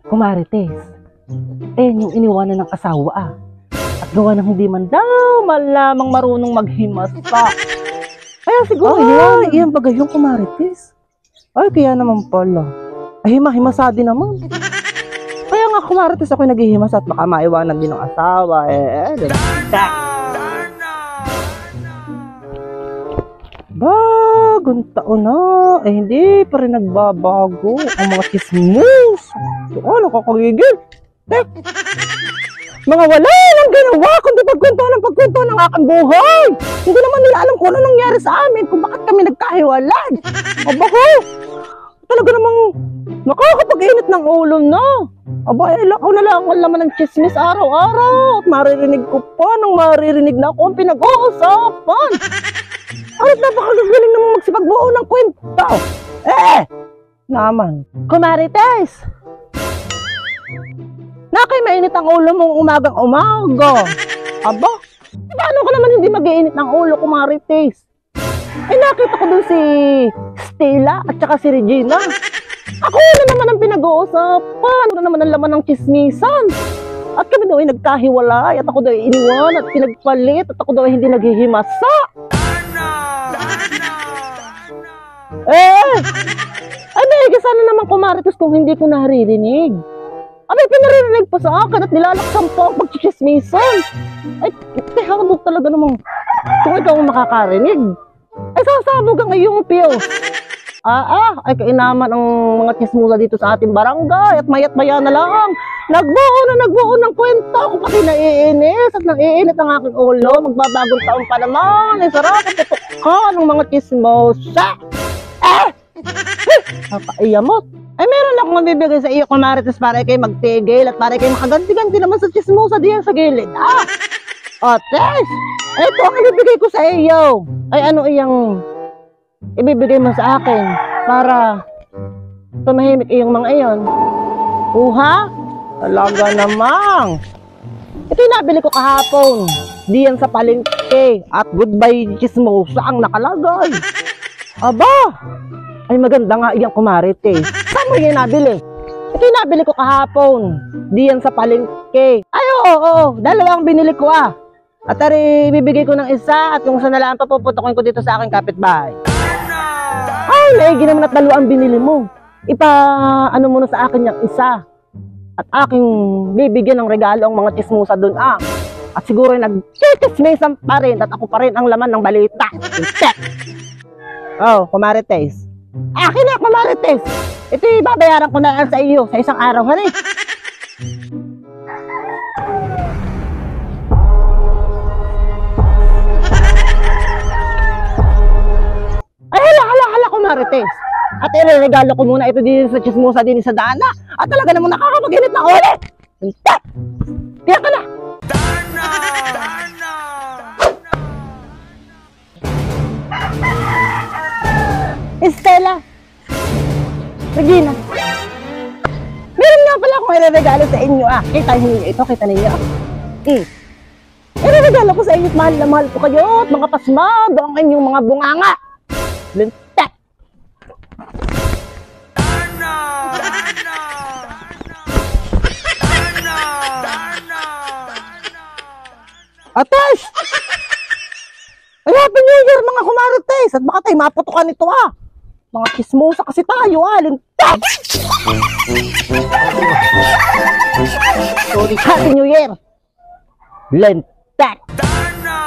Kumarites, yung iniwanan ng asawa at gawa ng hindi man daw malamang marunong maghimasa. Kaya siguro iyan bagay yung Kumarites. Ay, kaya naman pala. Ay, himasa din naman. Kaya nga Kumarites ako'y naghihimasa at baka maiwanan din ng asawa. Bagong taon na, hindi pa rin nagbabago ang mga chismis. So, nakakagigil. Mga wala nang ginawa kundi pagkwento ng aking buhay. Hindi naman nila alam kung ano nangyari sa amin, kung bakit kami nagkahiwalay. Aba ko, talaga namang nakakapag-init ng ulo na. Aba, ako na lang ang laman ng chismis araw-araw at maririnig ko pa nang maririnig na ako ang pinag-uusapan. At napakagaling naman magsipagbuo ng kwento. Naman. Kumarites! Nakay mainit ang ulo mong umagang-umaga. Aba, paano ko naman hindi mag-iinit ng ulo, Kumarites? Nakita ko dun si Stella at saka si Regina. Ako na naman ang pinag-uusapan. Ano naman ang laman ng chismisan? At kami daw ay nagkahiwalay. At ako daw ay iniwan at pinagpalit. At ako daw ay hindi naghihimasa. Ay, sana naman Kumarites kung hindi ko naririnig. Abay, pinaririnig pa sa akin at nilalaksan po ang pagchichismisan. Ay, kaya talaga namang kung ikaw ang makakarinig. Ay, sasabog ang iyong pills. Ay, kainaman ang mga chismusa dito sa ating barangay at mayat-maya na lang. Nagbuo ng kwento. Ako pati naiinis at naiinit ang aking ulo. Magbabagong taon pa naman. Ay, sarap at tutukan ng mga chismosa. Nakaiyamot. Ay, meron akong mabibigay sa iyo, Kumarites, para kayo magtigil at para kayo makaganti-ganti naman sa chismosa diyan sa gilid. Otes, ito ang ibibigay ko sa iyo. Ay, ano iyang ibibigay mo sa akin para tumahimik iyong mga iyon? Talaga namang. Ito yung nabili ko kahapon diyan sa palengke at goodbye chismosa ang nakalagay. Aba, ay maganda nga iyang Kumarites. Saan mo yung nabili? Ito yung nabili ko kahapon diyan sa palengke. Ay, oo, dalawang binili ko At bibigay ko ng isa at yung isa na lang papuputokin ko dito sa aking kapitbahay. Ay, maigi naman at dalawang binili mo. Ano mo na sa akin yung isa. At aking bibigyan ng regalo ang mga chismosa dun At siguro nag-chismisan pa rin at ako pa rin ang laman ng balita. Kumarites. Akin na, Kumarites. Ito babayaran ko na sa iyo sa isang araw. Ay, hala, Kumarites. At ireregalo ko muna ito din sa chismosa din sa Dana. At talaga namang nakakapag-init na ulit. Kaya ka na. Stella, Regina, meron nga pala akong ireregalo sa inyo Kita niyo ito, kita ninyo. Ireregalo ko sa inyo at mahal na mahal ko kayo at mga pasmado ang inyong mga bunganga. Lintek! Atas! Ay, Happy New Year mga Kumarites! At baka tayo maputukan nito Mga chismosa kasi tayo lintek! Sorry, Happy New Year! Lintek! Dana!